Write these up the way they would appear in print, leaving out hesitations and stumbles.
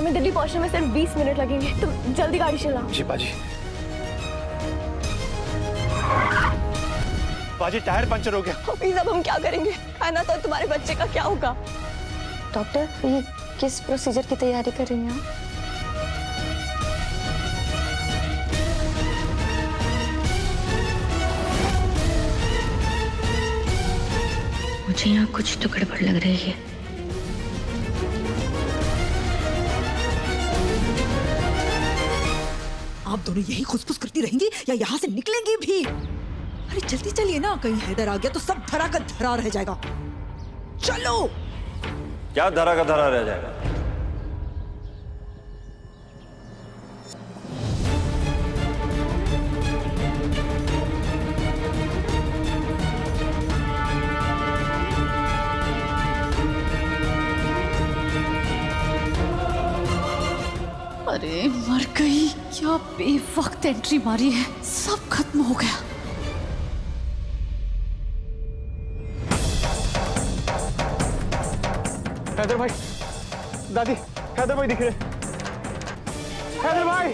हमें दिल्ली पहुंचने में सिर्फ 20 मिनट लगेंगे। तुम जल्दी गाड़ी चलाओ। जी बाजी। बाजी टायर पंचर हो गया। प्लीज अब हम क्या करेंगे? कायनात और तुम्हारे बच्चे का क्या होगा? डॉक्टर, ये किस प्रोसीजर की तैयारी कर रही हैं आप? मुझे यहाँ कुछ तो गड़बड़ लग रही है। आप दोनों यही खुसफुस करती रहेंगी या यहाँ से निकलेंगी भी? अरे जल्दी चलिए ना, कहीं हैदर आ गया तो सब धरा का धरा रह जाएगा। चलो। क्या धरा का धरा रह जाएगा? अरे मर गई, क्या बेवक्त एंट्री मारी है, सब खत्म हो गया। हैदर भाई, दादी, हैदर भाई दिख रहे। हैदर भाई,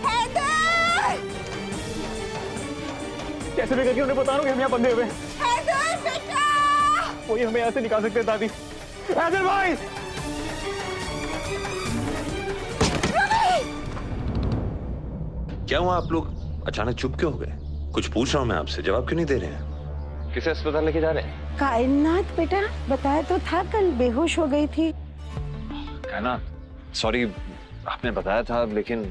हैदर! कैसे भी करके उन्हें बता रहा हूँ कि हम यहाँ बंधे हुए हैं। हैदर बेटा! वही हमें यहाँ से निकाल सकते हैं दादी। हैदर भाई! क्या हुआ, आप लोग अचानक चुप क्यों हो गए? कुछ पूछ रहा हूं मैं आपसे, जवाब क्यों नहीं दे रहे हैं? किसे अस्पताल लेके जा रहे हैं? कायनात बेटा, बताया तो था कल बेहोश हो गई थी। कायनात, सॉरी, आपने बताया था लेकिन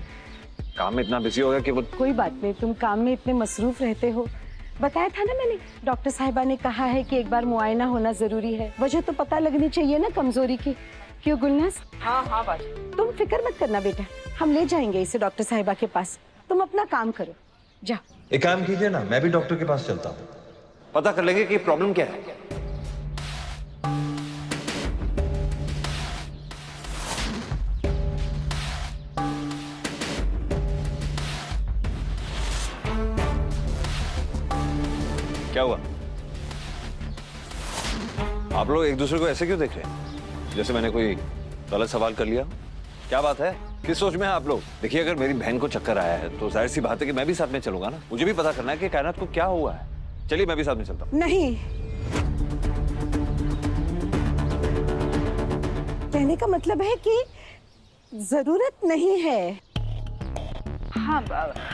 काम में इतना बिजी हो गया कि वो। कोई बात नहीं, तुम काम में इतने मसरूफ रहते हो। बताया था ना मैंने, डॉक्टर साहिबा ने कहा है कि एक बार मुआयना होना जरूरी है। वजह तो पता लगनी चाहिए ना कमजोरी की। क्यों गुलनाज? हाँ हाँ बाजी। तुम फिक्र मत करना बेटा, हम ले जाएंगे इसे डॉक्टर साहिबा के पास। तुम अपना काम करो, जाओ। एक काम कीजिए ना, मैं भी डॉक्टर के पास चलता हूँ, पता कर लेंगे कि प्रॉब्लम क्या है। क्या हुआ? आप लोग एक दूसरे को ऐसे क्यों देख रहे हैं, जैसे मैंने कोई गलत सवाल कर लिया? क्या बात है, किस सोच में हैं आप लोग? देखिए, अगर मेरी बहन को चक्कर आया है तो जाहिर सी बात है कि मैं भी साथ में चलूंगा ना। मुझे भी पता करना है कि कायनात को क्या हुआ है। चलिए मैं भी साथ में चलता हूँ। नहीं, कहने का मतलब है कि जरूरत नहीं है। हाँ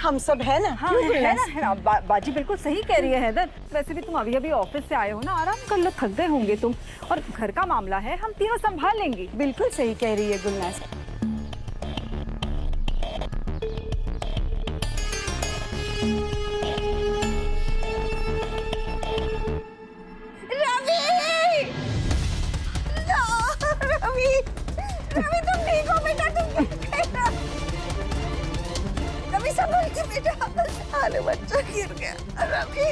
हम सब है ना। हाँ है ना, है ना। बाजी बिल्कुल सही कह रही है हैदर। वैसे भी तुम अभी अभी ऑफिस से आए हो ना, आराम कर लो, थक गए होंगे तुम। और घर का मामला है, हम तीनों संभाल लेंगे। बिल्कुल सही कह रही है गुलनाज। रवि तुम ठीक हो बेटा? तुम रवि संभल के बेटा। अरे बच्चा गिर गया। रवि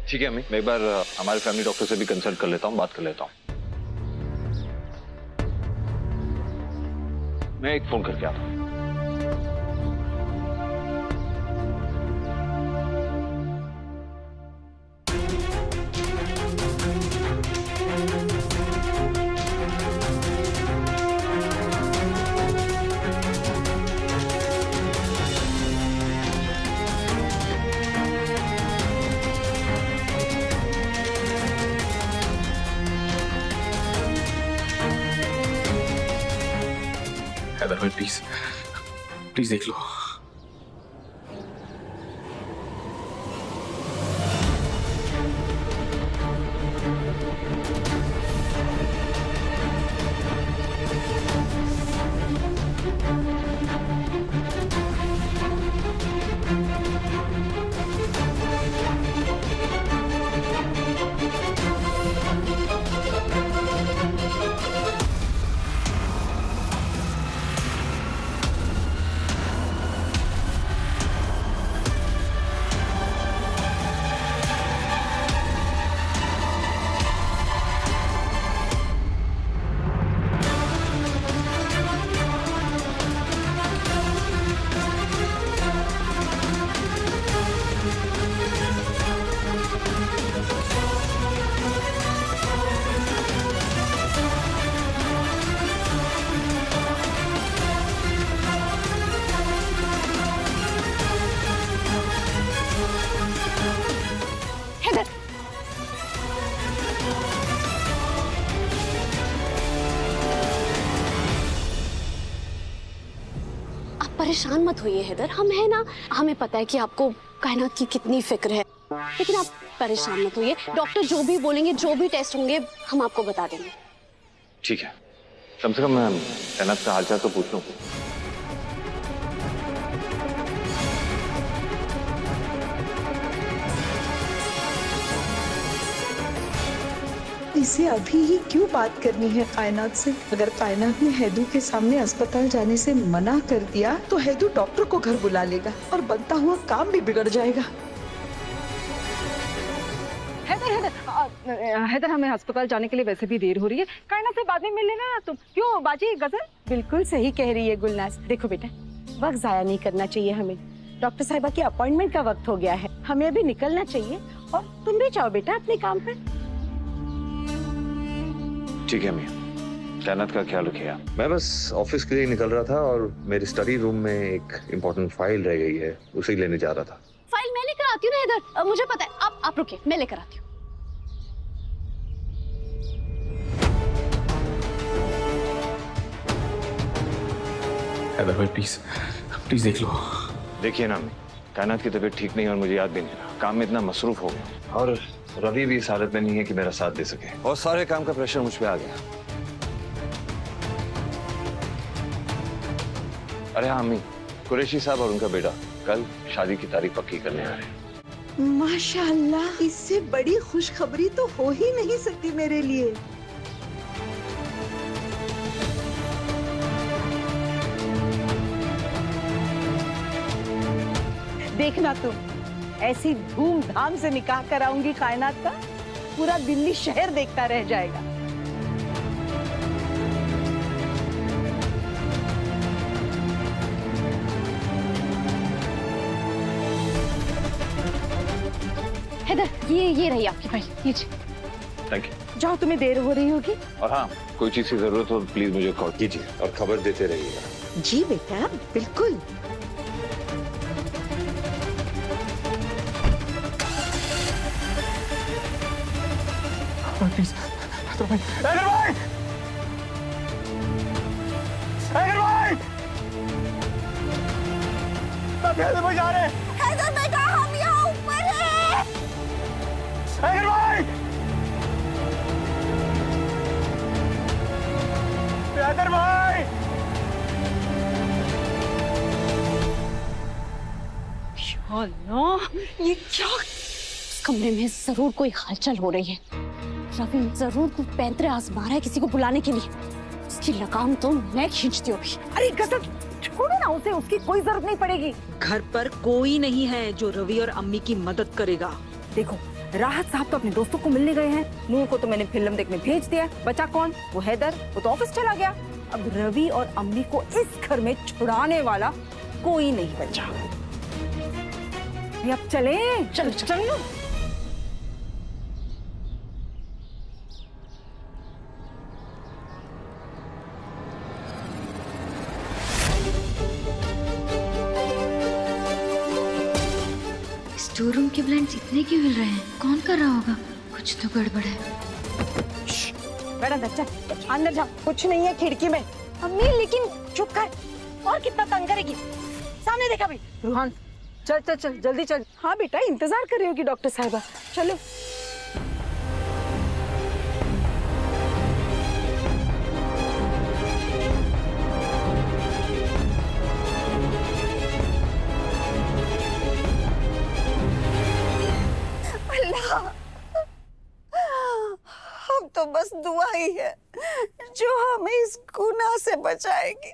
ठीक है अम्मी, मैं एक बार हमारे फैमिली डॉक्टर से भी कंसल्ट कर लेता हूँ, बात कर लेता हूँ। मैं एक फोन करके आता हूँ। हैदर भाई प्लीज, प्लीज देख लो। परेशान मत होइए हैदर, हम है ना। हमें पता है कि आपको कायनात की कितनी फिक्र है, लेकिन आप परेशान मत होइए। डॉक्टर जो भी बोलेंगे, जो भी टेस्ट होंगे, हम आपको बता देंगे। ठीक है, कम से कम मैं कायनात का हालचाल तो पूछ लूं। इसे अभी ही क्यों बात करनी है कायनात से? अगर कायनात ने हैदू के सामने अस्पताल जाने से मना कर दिया तो हैदू डॉक्टर को घर बुला लेगा और बनता हुआ काम भी बिगड़ जाएगा। हैदर, हमें अस्पताल जाने के लिए वैसे भी देर हो रही है। कायनात से बाद में मिल लेना तुम। क्यों बाजी गजल? बिल्कुल सही कह रही है गुलनाज। देखो बेटा, वक्त जाया नहीं करना चाहिए हमें। डॉक्टर साहिबा की अपॉइंटमेंट का वक्त हो गया है, हमें अभी निकलना चाहिए। और तुम भी जाओ बेटा अपने काम पर। ठीक है मियां, कायनात का ख्याल रखिए आप। मैं बस ऑफिस के लिए निकल रहा था और मेरी स्टडी रूम में एक इम्पोर्टेंट फाइल रह गई है, उसे लेने जा रहा था। फाइल मैं लेकर आती हूँ ना हैदर, मुझे पता है। आप रुकिए, मैं लेकर आती हूँ। हैदर भाई प्लीज प्लीज देख लो। देखिए ना, कायनात की तबीयत ठीक नहीं और मुझे याद भी नहीं रहा। काम में इतना मसरूफ हो गया और रवि भी इस हालत में नहीं है कि मेरा साथ दे सके, और सारे काम का प्रेशर मुझ पे आ गया। अरे हाँ अम्मी, कुरैशी साहब और उनका बेटा कल शादी की तारीख पक्की करने आ रहे हैं। माशाअल्लाह, इससे बड़ी खुशखबरी तो हो ही नहीं सकती मेरे लिए। देखना तुम, ऐसी धूमधाम से निकाह कराऊंगी कायनात का, पूरा दिल्ली शहर देखता रह जाएगा। हैदर, ये रही आपकी फाइल, लीजिए। Thank you. जाओ, तुम्हें देर हो रही होगी। और हाँ, कोई चीज की जरूरत हो प्लीज मुझे कॉल कीजिए और खबर देते रहिएगा। जी बेटा, बिल्कुल। प्लीज हैदर भाई, हैदर भाई, हैदर भाई, हैदर भाई जा रहे हैं। हैदर, मैं कहा हम यहाँ ऊपर हैं। हैदर भाई, हैदर भाई। अल्लाह, ये क्या? इस कमरे में जरूर कोई हलचल हो रही है। रवि जरूर कुछ पैंतरे आजमा रहा है किसी को बुलाने के लिए। इसकी लगाम तो मैं खींचती हूँ अभी। अरे गजल, छोड़ो ना उसे, उसकी कोई जरूरत नहीं पड़ेगी। घर पर कोई नहीं है जो रवि और अम्मी की मदद करेगा। देखो, राहत साहब तो अपने दोस्तों को मिलने गए हैं, नूर को तो मैंने फिल्म देखने भेज दिया। बचा कौन? वो हैदर, वो तो ऑफिस चला गया। अब रवि और अम्मी को इस घर में छुड़ाने वाला कोई नहीं बचा। अब चलें? चलो। स्टोर रूम के ब्लाइंड्स इतने क्यों हिल रहे हैं? कौन कर रहा होगा? कुछ तो गड़बड़ है। बेटा बच्चा, अंदर जा, कुछ नहीं है खिड़की में। अम्मी, लेकिन चुप कर, और कितना तंग करेगी? सामने देखा भी। रूहान, चल जल्दी चल। हाँ बेटा, इंतजार कर रही होगी डॉक्टर साहिबा। चलो। अल्लाह, हम तो बस दुआ ही है जो हमें इस गुनाह से बचाएगी।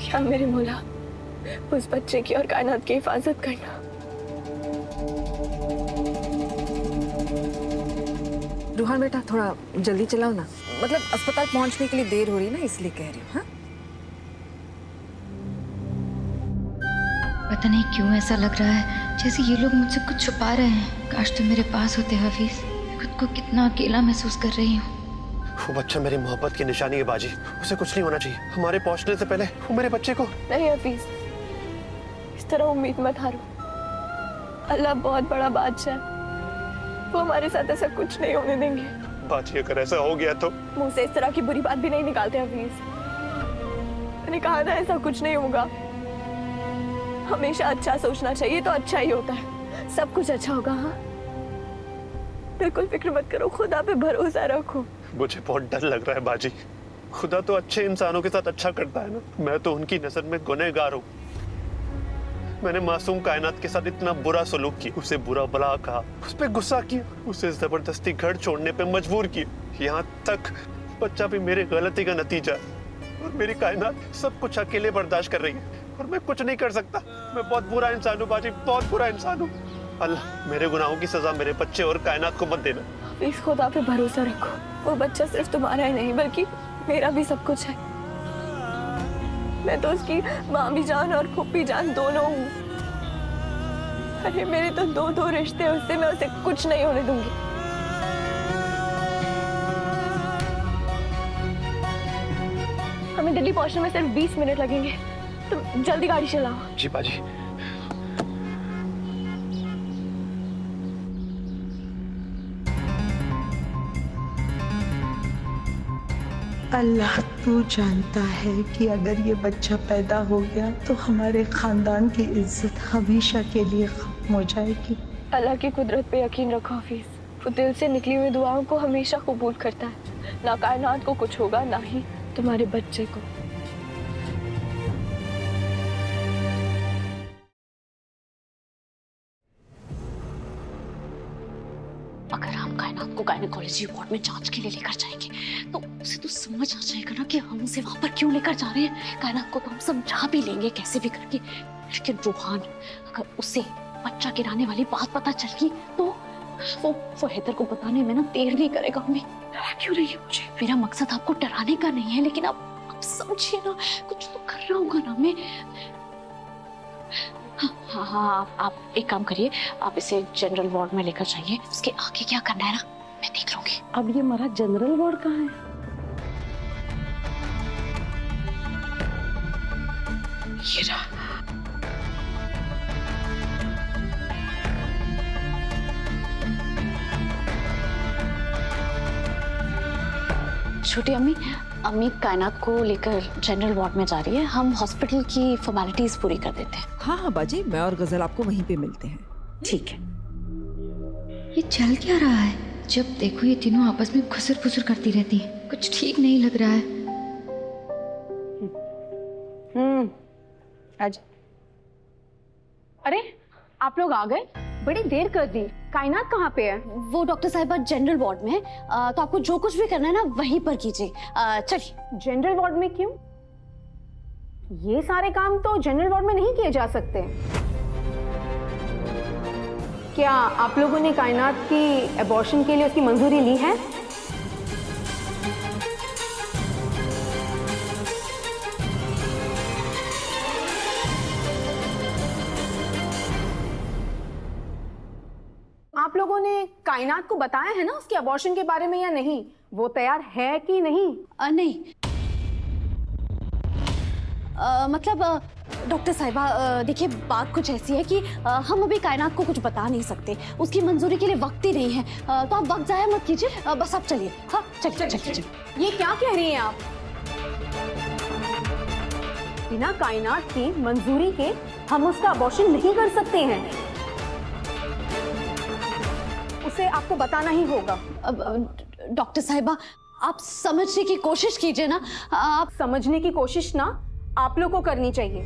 क्या मेरे मौला, उस बच्चे की और कायनात की हिफाजत करना। रूहान बेटा, थोड़ा जल्दी चलाओ ना। मतलब अस्पताल पहुंचने के लिए देर हो रही है ना, इसलिए कह रही हूँ। हाँ, पता नहीं क्यों ऐसा लग रहा है जैसे ये लोग मुझसे कुछ छुपा रहे हैं। काश तुम मेरे पास होते हफीज। खुद को कितना अकेला महसूस कर रही हूँ। वो बच्चा मेरी मोहब्बत की निशानी है बाजी, उसे कुछ नहीं होना चाहिए। हमारे पहुंचने से पहले वो मेरे बच्चे को। नहीं हफीज, इस तरह उम्मीद मत हारो। अल्लाह बहुत बड़ा बादशाह है, वो हमारे साथ ऐसा कुछ नहीं होने देंगे। बाजी अगर ऐसा हो गया तो? मुंह से इस तरह की बुरी बात भी नहीं निकालते हफीज। मैंने कहा ना ऐसा कुछ नहीं होगा। हमेशा अच्छा सोचना चाहिए तो अच्छा ही होता है, सब कुछ अच्छा होगा। हाँ बिल्कुल फिक्र मत करो, खुदा पे भरोसा रखो। मुझे बहुत डर लग रहा है बाजी। खुदा तो अच्छे इंसानों के साथ अच्छा करता है ना, मैं तो उनकी नजर में गुनहगार हूँ। मैंने मासूम कायनात के साथ इतना बुरा सलूक किया, उसे बुरा भला कहा, उस पर गुस्सा किया, उसे जबरदस्ती घर छोड़ने पे मजबूर किया। यहाँ तक बच्चा भी मेरे गलती का नतीजा है और मेरी कायनात सब कुछ अकेले बर्दाश्त कर रही है और मैं कुछ नहीं कर सकता। मैं बहुत बुरा इंसान हूँ बाजी, बहुत बुरा इंसान हूँ। अल्लाह मेरे गुनाहों की सजा मेरे बच्चे और कायनात को मत देना। प्लीज खुदा पे भरोसा रखो, वो बच्चा सिर्फ तुम्हारा ही नहीं बल्कि मेरा भी सब कुछ है। मैं तो उसकी मामी जान और फूफी जान दोनों हूँ। अरे मेरे तो दो रिश्ते हैं उससे, मैं उसे कुछ नहीं होने दूंगी। हमें दिल्ली पहुंचने में सिर्फ 20 मिनट लगेंगे, तुम जल्दी गाड़ी चलाओ। जी बाजी। अल्लाह तू जानता है कि अगर ये बच्चा पैदा हो गया तो हमारे खानदान की इज्जत हमेशा के लिए खत्म हो जाएगी। अल्लाह की कुदरत पे यकीन रखो हफीज, वो दिल से निकली हुई दुआओं को हमेशा कबूल करता है। ना कायनात को कुछ होगा, ना ही तुम्हारे बच्चे को। अगर हम कायनात को गायनेकोलॉजी वार्ड में जांच के लिए लेकर जाएंगे तो उसे तो समझ आ जाएगा ना कि हम उसे वहां पर क्यों लेकर जा रहे हैं। कायनात को तो हम समझा भी लेंगे कैसे भी करके, लेकिन रूहान अगर उसे बच्चा गिराने वाली बात पता चल गई तो वो हैदर को बताने में ना देर नहीं करेगा। हमें डरा क्यों रही है? मुझे मेरा मकसद आपको डराने का नहीं है, लेकिन आप समझिए ना, कुछ तो करना होगा ना हमें। हाँ, आप एक काम करिए, आप इसे जनरल वार्ड में लेकर जाइए। उसके आगे क्या करना है ना मैं देख लूंगी। अब ये हमारा जनरल वार्ड कहाँ है? ये रहा। छोटी अम्मी कायनात को लेकर जनरल वार्ड में जा रही है। हम हॉस्पिटल की फॉर्मेलिटीज पूरी कर देते हैं। हाँ बाजी, मैं और गजल आपको वहीं पे मिलते हैं। ठीक है। ये चल क्या रहा है? जब देखो ये तीनों आपस में खुसर फुसर करती रहती हैं। कुछ ठीक नहीं लग रहा है। आज अरे आप लोग आ गए, बड़ी देर कर दी। कायनात कहाँ पे है? वो डॉक्टर साहिबा जनरल वार्ड में है, तो आपको जो कुछ भी करना है ना वहीं पर कीजिए। चलिए। जनरल वार्ड में क्यों? ये सारे काम तो जनरल वार्ड में नहीं किए जा सकते। क्या आप लोगों ने कायनात की एबॉर्शन के लिए उसकी मंजूरी ली है? आप लोगों ने कायनात को बताया है ना उसके अबॉर्शन के बारे में या नहीं? वो तैयार है कि नहीं? नहीं मतलब डॉक्टर साहिबा देखिए, बात कुछ ऐसी है कि हम अभी कायनात को कुछ बता नहीं सकते, उसकी मंजूरी के लिए वक्त ही नहीं है। तो आप वक्त जाया मत कीजिए, बस आप चलिए। हाँ चलिए। ये क्या कह रही हैं आप? बिना कायनात की मंजूरी के हम उसका अबॉर्शन नहीं कर सकते हैं। उसे आपको बताना ही होगा। डॉक्टर साहिबा आप समझने की कोशिश कीजिए ना। आप समझने की कोशिश ना आप लोग को करनी चाहिए।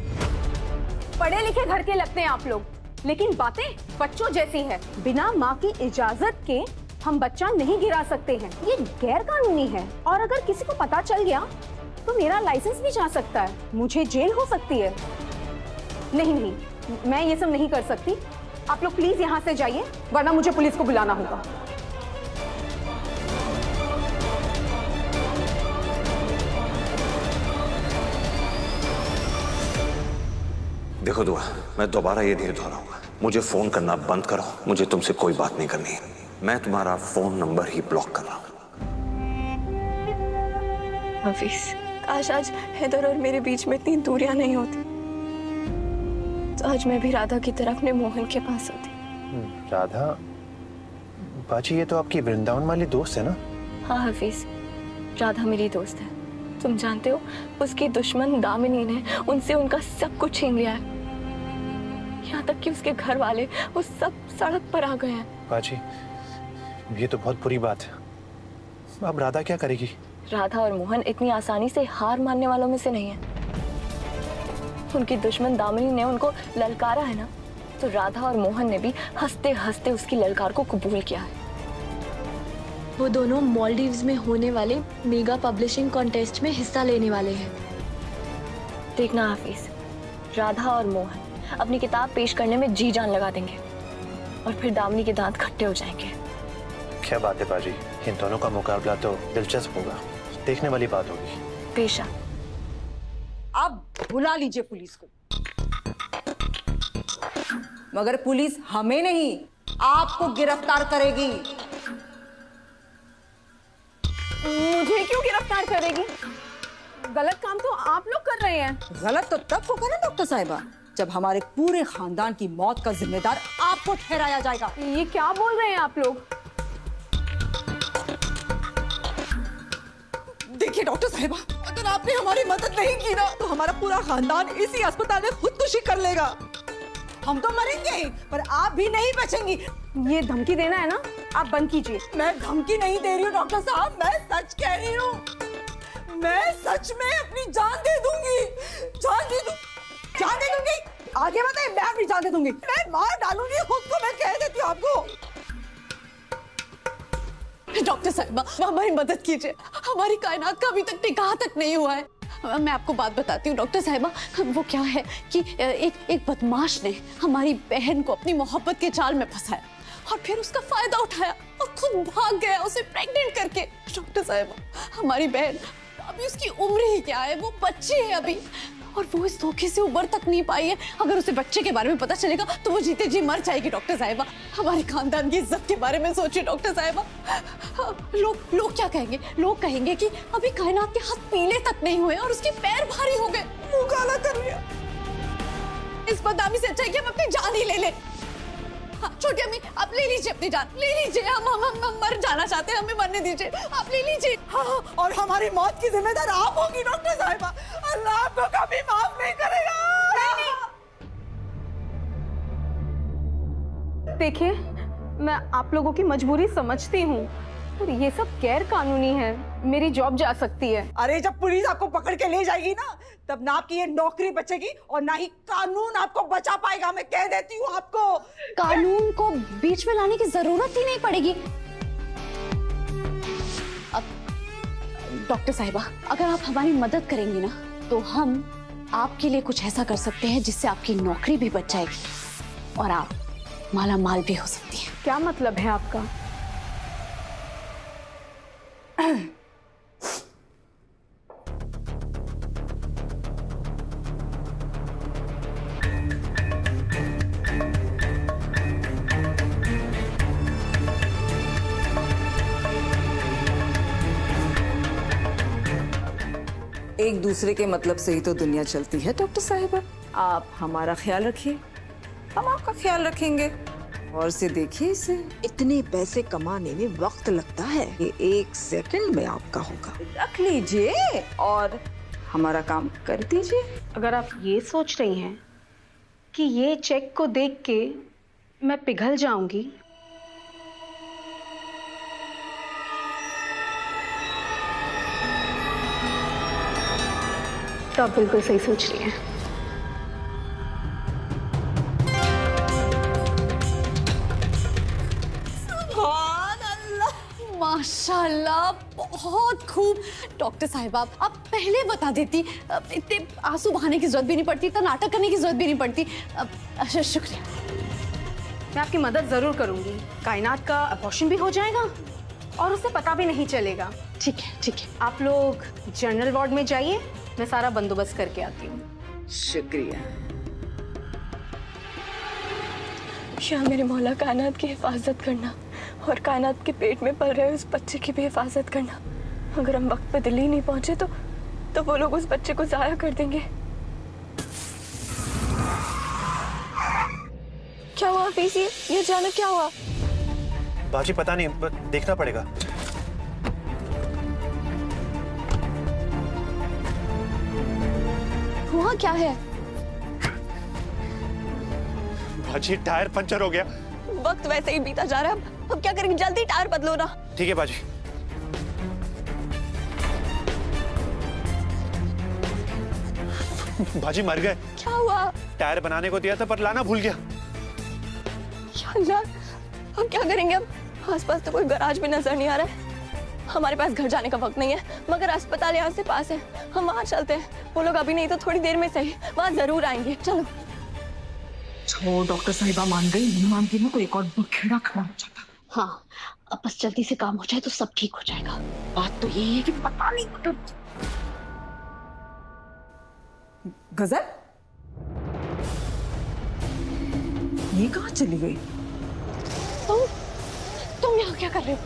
पढ़े लिखे घर के लगते हैं आप लोग, लेकिन बातें बच्चों जैसी है। बिना माँ की इजाजत के हम बच्चा नहीं गिरा सकते हैं, ये गैर कानूनी है। और अगर किसी को पता चल गया तो मेरा लाइसेंस भी जा सकता है, मुझे जेल हो सकती है। नहीं, मैं ये सब नहीं कर सकती। आप लोग प्लीज यहाँ से जाइए, वरना मुझे पुलिस को बुलाना होगा। देखो दुआ, मैं दोबारा ये धीरे दोहराऊंगा, मुझे फोन करना बंद करो। मुझे तुमसे कोई बात नहीं करनी है। मैं तुम्हारा फोन नंबर ही ब्लॉक कर रहा हूँ। हफीज, काश आज हैदर और मेरे बीच में इतनी दूरियां नहीं होती, तो आज मैं भी राधा की तरह अपने मोहन के पास होती। राधा, बाजी ये तो आपकी वृंदावन वाली दोस्त है ना? हाँ हफीज, राधा मेरी दोस्त है। तुम जानते हो उसकी दुश्मन दामिनी ने उनसे उनका सब कुछ छीन लिया है। यहाँ तक कि उसके घर वाले वो सब सड़क पर आ गए हैं। बाजी ये तो बहुत बुरी बात है। अब राधा क्या करेगी? राधा और मोहन इतनी आसानी से हार मानने वालों में से नहीं है। उनकी दुश्मन दामिनी ने उनको ललकारा है ना, तो राधा और मोहन ने भी हंसते हंसते उसकी ललकार को कबूल किया है। वो दोनों मालदीव्स में होने वाले मेगा पब्लिशिंग कॉन्टेस्ट में हिस्सा लेने वाले हैं। देखना हाफिज, राधा और मोहन अपनी किताब पेश करने में जी जान लगा देंगे और फिर दामिनी के दांत खट्टे हो जाएंगे। क्या बात है बाजी, इन दोनों का मुकाबला तो दिलचस्प होगा, देखने वाली बात होगी। बेशक। अब बुला लीजिए पुलिस को, मगर पुलिस हमें नहीं आपको गिरफ्तार करेगी। मुझे क्यों गिरफ्तार करेगी? गलत काम तो आप लोग कर रहे हैं। गलत तो तब होगा ना डॉक्टर साहिबा, जब हमारे पूरे खानदान की मौत का जिम्मेदार आपको ठहराया जाएगा। ये क्या बोल रहे हैं आप लोग? देखिए डॉक्टर साहिबा, अगर आपने हमारी मदद नहीं की ना तो हमारा पूरा खानदान इसी अस्पताल में खुदकुशी कर लेगा। हम तो मरेंगे पर आप भी नहीं बचेंगी। ये धमकी देना है ना, आप बंद कीजिए। मैं धमकी नहीं दे रही हूँ डॉक्टर साहब, मैं सच कह रही हूँ। मैं सच में अपनी जान दे दूंगी, जान दे दूंगी। आगे बताइए, मैं अपनी जान दे दूंगी, मैं मार डालूंगी खुद को, मैं कह देती हूँ आपको। डॉक्टर साहिबा हमारी मदद कीजिए, हमारी कायनात का अभी तक निकाह तक नहीं हुआ है। मैं आपको बात बताती हूँ डॉक्टर साहिबा, वो क्या है कि एक बदमाश ने हमारी बहन को अपनी मोहब्बत के जाल में फंसाया और फिर उसका फायदा उठाया और खुद भाग गया उसे प्रेग्नेंट करके। डॉक्टर साहिबा हमारी बहन अभी, उसकी उम्र ही क्या है, वो बच्ची है अभी, और वो इस धोखे से उबर तक नहीं पाई है। अगर उसे बच्चे के बारे में पता चलेगा तो वो जीते जी मर जाएगी। डॉक्टर साहिबा हमारे खानदान की इज्जत के बारे में सोचिए डॉक्टर साहिबा। लोग क्या कहेंगे? लोग कहेंगे कि अभी कायनात के हाथ पीले तक नहीं हुए और उसके पैर भारी हो गए, मुंह काला कर लिया। इस बदनामी से अच्छा है कि हम अपनी जान ही ले लें। हाँ, छोटी अम्मी आप ले लीजिए अपनी जान, ले लीजिए। हम मर जाना चाहते हैं, हमें मरने दीजिए, आप ले लीजिए। हाँ, और हमारी मौत की जिम्मेदार आप होगी डॉक्टर साहिबा, अल्लाह आपको कभी माफ नहीं करेगा। देखिए, मैं आप लोगों की मजबूरी समझती हूँ, पर ये सब गैर कानूनी है, मेरी जॉब जा सकती है। अरे जब पुलिस आपको पकड़ के ले जाएगी ना, तब ना आपकी ये नौकरी बचेगी और ना ही कानून आपको बचा पाएगा, मैं कह देती हूँ आपको। कानून को बीच में लाने की जरूरत ही नहीं पड़ेगी। अब डॉक्टर साहिबा अगर आप हमारी मदद करेंगी ना, तो हम आपके लिए कुछ ऐसा कर सकते हैं जिससे आपकी नौकरी भी बच जाएगी और आप माला माल भी हो सकती हैं। क्या मतलब है आपका? एक दूसरे के मतलब से ही तो दुनिया चलती है डॉक्टर साहिबा। आप हमारा ख्याल रखिए, हम आपका ख्याल रखेंगे। और से देखिए, इसे इतने पैसे कमाने में वक्त लगता है, ये 1 सेकंड में आपका होगा। रख लीजिए और हमारा काम कर दीजिए। अगर आप ये सोच रही हैं कि ये चेक को देख के मैं पिघल जाऊंगी, तो आप बिल्कुल सही सोच रही हैं। माशाल्लाह बहुत खूब। डॉक्टर साहिबा आप पहले बता देती, इतने आंसू बहाने की जरूरत भी नहीं पड़ती, इतना नाटक करने की जरूरत भी नहीं पड़ती। शुक्रिया। मैं आपकी मदद जरूर करूंगी। कायनात का अबॉर्शन भी हो जाएगा और उसे पता भी नहीं चलेगा। ठीक है ठीक है। आप लोग जनरल वार्ड में जाइए, मैं सारा बंदोबस्त करके आती हूँ। शुक्रिया। या मेरे मौला कायनात की हिफाजत करना और कायनात के पेट में पल रहे उस बच्चे की भी हिफाजत करना। अगर हम वक्त पे दिल्ली नहीं पहुंचे तो वो लोग उस बच्चे को जाया कर देंगे। क्या हुआ हफीज? ये अचानक क्या हुआ? बाजी पता नहीं, देखना पड़ेगा। हुआ क्या है? बाजी टायर पंचर हो गया। वक्त वैसे ही बीता जा रहा है, अब क्या करेंगे? जल्दी टायर बदलो ना। ठीक है बाजी। बाजी मर गए। क्या हुआ? टायर बनाने को दिया था पर लाना भूल गया। या अल्लाह, अब क्या करेंगे? अब आसपास तो कोई गैराज भी नजर नहीं आ रहा है। हमारे पास घर जाने का वक्त नहीं है, मगर अस्पताल यहाँ से पास है, हम वहाँ चलते हैं। वो लोग अभी नहीं तो थोड़ी देर में सही वहाँ जरूर आएंगे। चलो। डॉक्टर साहिबा मान गई, नहीं मानती ना तो एक और बखेड़ा खड़ा हो जाता। हाँ, अब बस जल्दी से काम हो जाए तो सब ठीक हो जाएगा। बात तो ये है कि पता नहीं मतलब गजल ये कहाँ चली गई? तुम यहाँ क्या कर रहे हो?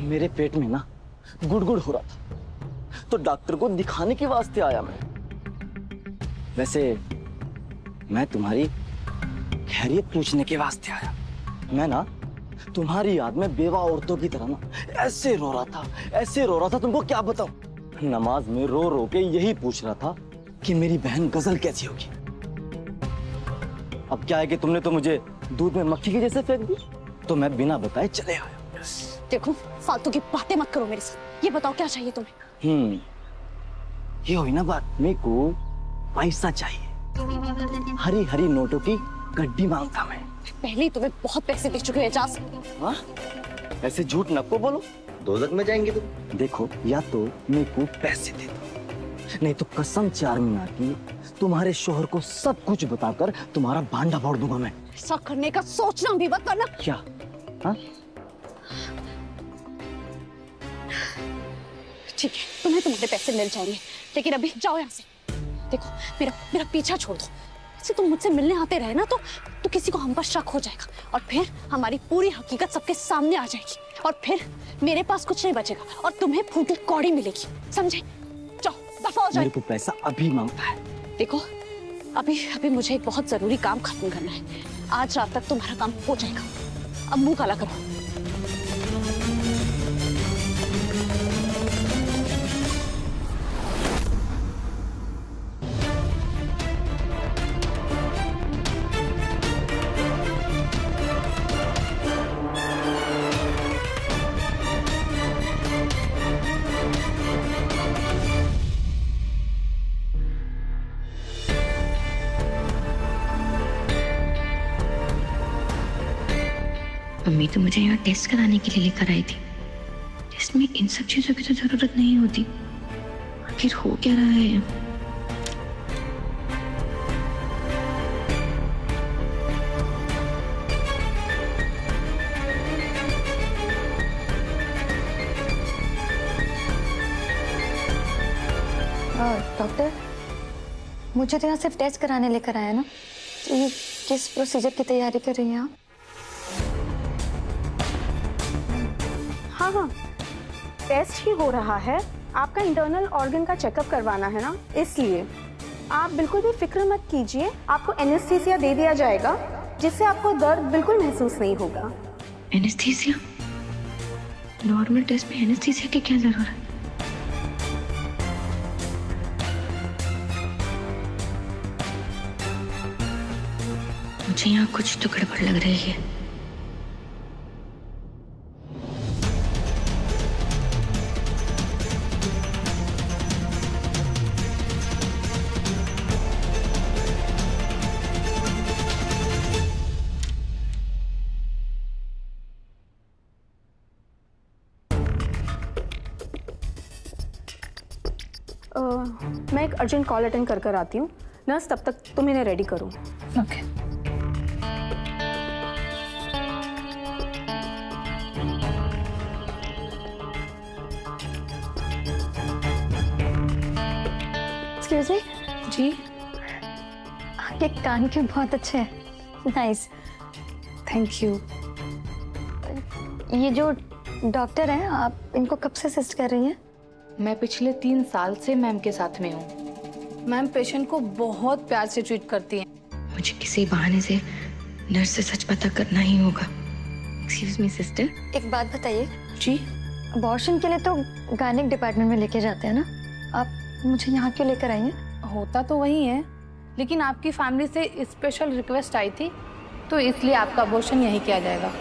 मेरे पेट में ना गुड़गुड़ हो रहा था, तो डॉक्टर को दिखाने के वास्ते आया मैं। वैसे मैं तुम्हारी खैरियत पूछने के वास्ते आया। मैं ना तुम्हारी याद में बेवा औरतों की तरह ना ऐसे रो रहा था, तुमको क्या बताऊं। नमाज में रो रो के यही पूछ रहा था कि मेरी बहन गजल कैसी होगी। अब क्या है कि तुमने तो मुझे दूध में मक्खी के जैसे फेंक दी, तो मैं बिना बताए चले आया। देखो, फालतू की बातें मत करो मेरे साथ। ये बताओ क्या चाहिए तुम्हें? ये हुई ना बात। मेरे को पैसा चाहिए, हरी हरी नोटों की गड्डी मांगता मैं। पहले ही तुम्हें बहुत पैसे दे चुके हैं एजाज। हाँ? ऐसे झूठ नको बोलो, दोजख में जाएंगे तुम। देखो, या तो मेरे को पैसे दे दो, नहीं तो कसम चार मीनार की तुम्हारे शोहर को सब कुछ बताकर तुम्हारा भांडा फोड़ दूंगा मैं। ऐसा करने का सोचना भी मत करना। क्या? हाँ? ठीक है, तुम्हें तुम्हारे पैसे मिल जाएंगे, लेकिन अभी जाओ यहाँ से। देखो, मेरा पीछा छोड़ दो। ऐसे तुम मुझसे मिलने आते रहे ना तो किसी को हम पर शक हो जाएगा, और फिर हमारी पूरी हकीकत सबके सामने आ जाएगी, और फिर मेरे पास कुछ नहीं बचेगा और तुम्हें फूटी कौड़ी मिलेगी। समझे? जाओ, दफा हो जाओ। मेरे को पैसा अभी मांगता है। देखो, अभी मुझे एक बहुत जरूरी काम खत्म करना है। आज रात तक तुम्हारा काम हो जाएगा। अब मुंह काला करो। मम्मी तो मुझे यहाँ टेस्ट कराने के लिए लेकर आई थी। टेस्ट में इन सब चीजों की तो जरूरत नहीं होती। आखिर हो क्या रहा है? डॉक्टर, मुझे तो यहाँ सिर्फ टेस्ट कराने लेकर आया ना। ये किस प्रोसीजर की तैयारी कर रही हैं आप? हाँ, टेस्ट ही हो रहा है। आपका इंटरनल ऑर्गन का चेकअप करवाना है ना, इसलिए आप बिल्कुल भी फिक्र मत कीजिए। आपको एनेस्थीसिया दे दिया जाएगा, जिससे आपको दर्द बिल्कुल महसूस नहीं होगा। एनेस्थीसिया? नॉर्मल टेस्ट में एनेस्थीसिया की क्या जरूरत है? मुझे यहाँ कुछ तो गड़बड़ लग रही है। मैं एक अर्जेंट कॉल अटेंड कर आती हूँ। नर्स, तब तक तुम इन्हें रेडी करो। ओके। Excuse me. जी? आपके कान के बहुत अच्छे हैं। नाइस। Thank you. ये जो डॉक्टर हैं, आप इनको कब से असिस्ट कर रही हैं? मैं पिछले 3 साल से मैम के साथ में हूँ। मैम पेशेंट को बहुत प्यार से ट्रीट करती हैं। मुझे किसी बहाने से नर्स से सच पता करना ही होगा। Excuse me sister. एक बात बताइए जी। अबॉर्शन के लिए तो गायनिक डिपार्टमेंट में लेके जाते हैं ना, आप मुझे यहाँ क्यों लेकर आई हैं? होता तो वही है, लेकिन आपकी फैमिली से स्पेशल रिक्वेस्ट आई थी, तो इसलिए आपका अबॉर्शन यहीं किया जाएगा।